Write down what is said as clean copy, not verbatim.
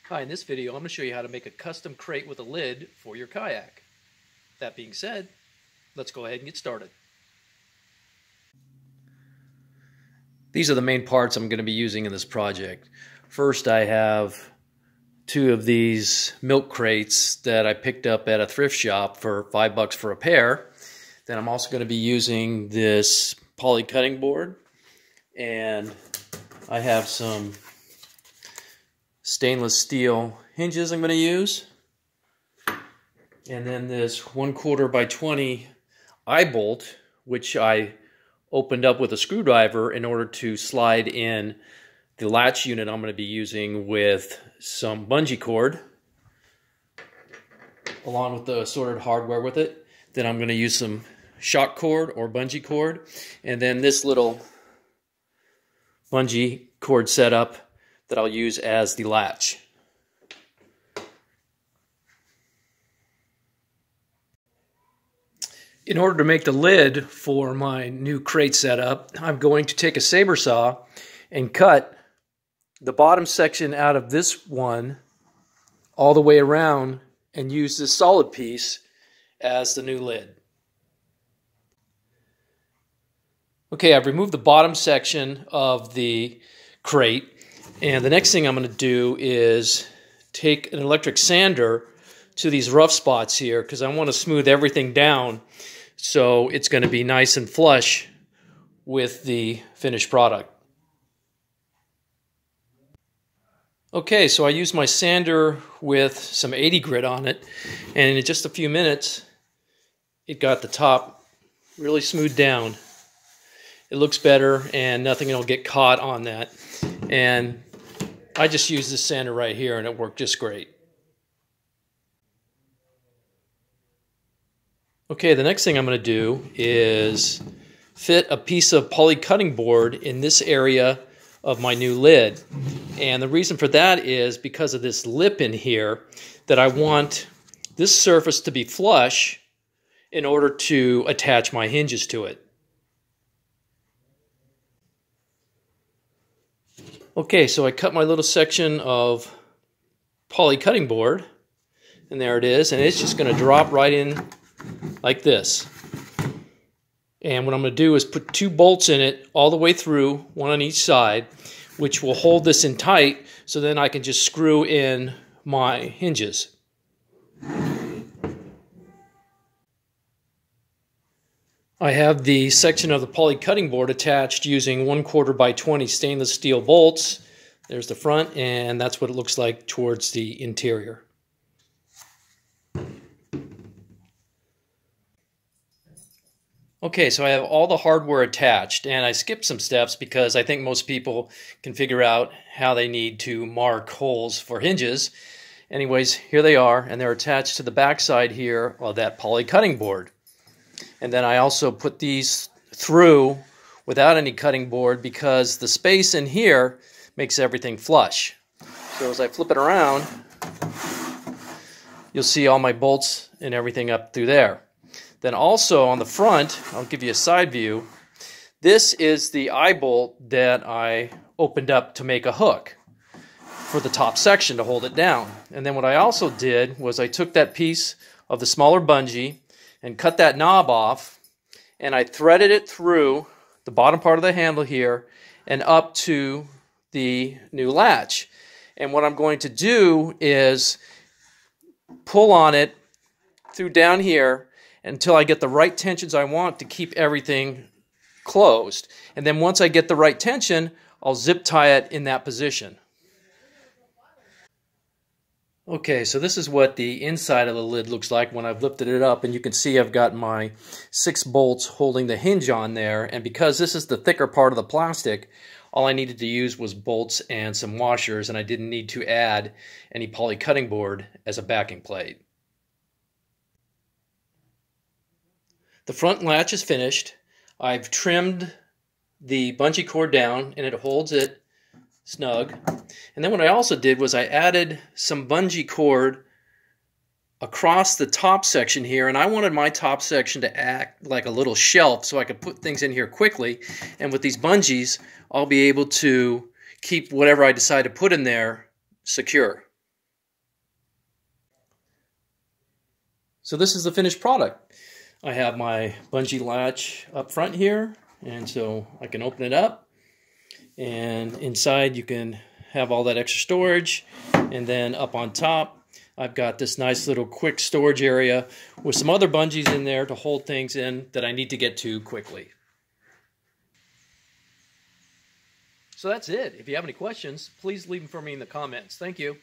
Hi, in this video I'm going to show you how to make a custom crate with a lid for your kayak. That being said, let's go ahead and get started. These are the main parts I'm going to be using in this project. First, I have two of these milk crates that I picked up at a thrift shop for $5 for a pair. Then I'm also going to be using this poly cutting board, and I have some stainless steel hinges I'm going to use, and then this 1/4 by 20 eye bolt, which I opened up with a screwdriver in order to slide in the latch unit I'm going to be using with some bungee cord along with the assorted hardware with it. Then I'm going to use some shock cord or bungee cord, and then this little bungee cord setup that I'll use as the latch. In order to make the lid for my new crate setup, I'm going to take a saber saw and cut the bottom section out of this one all the way around and use this solid piece as the new lid. Okay, I've removed the bottom section of the crate, and the next thing I'm going to do is take an electric sander to these rough spots here because I want to smooth everything down so it's going to be nice and flush with the finished product. Okay, so I used my sander with some 80 grit on it, and in just a few minutes it got the top really smoothed down. It looks better and nothing will get caught on that. And I just used this sander right here and it worked just great. Okay, the next thing I'm going to do is fit a piece of poly cutting board in this area of my new lid. And the reason for that is because of this lip in here, that I want this surface to be flush in order to attach my hinges to it. Okay, so I cut my little section of poly cutting board, and there it is, and it's just going to drop right in like this. And what I'm going to do is put 2 bolts in it all the way through, one on each side, which will hold this in tight, so then I can just screw in my hinges. I have the section of the poly cutting board attached using 1/4 by 20 stainless steel bolts. There's the front, and that's what it looks like towards the interior. Okay, so I have all the hardware attached, and I skipped some steps because I think most people can figure out how they need to mark holes for hinges. Anyways, here they are, and they're attached to the back side here of that poly cutting board. And then I also put these through without any cutting board because the space in here makes everything flush. So as I flip it around, you'll see all my bolts and everything up through there. Then also on the front, I'll give you a side view. This is the eye bolt that I opened up to make a hook for the top section to hold it down. And then what I also did was I took that piece of the smaller bungee and cut that knob off, and I threaded it through the bottom part of the handle here and up to the new latch. And what I'm going to do is pull on it through down here until I get the right tensions I want to keep everything closed. And then once I get the right tension, I'll zip tie it in that position. Okay, so this is what the inside of the lid looks like when I've lifted it up, and you can see I've got my 6 bolts holding the hinge on there, and because this is the thicker part of the plastic, all I needed to use was bolts and some washers, and I didn't need to add any poly cutting board as a backing plate. The front latch is finished. I've trimmed the bungee cord down, and it holds it snug. And then what I also did was I added some bungee cord across the top section here, and I wanted my top section to act like a little shelf so I could put things in here quickly. And with these bungees, I'll be able to keep whatever I decide to put in there secure. So this is the finished product. I have my bungee latch up front here, and so I can open it up, and inside you can have all that extra storage. And then up on top I've got this nice little quick storage area with some other bungees in there to hold things in that I need to get to quickly. So that's it. If you have any questions, please leave them for me in the comments. Thank you.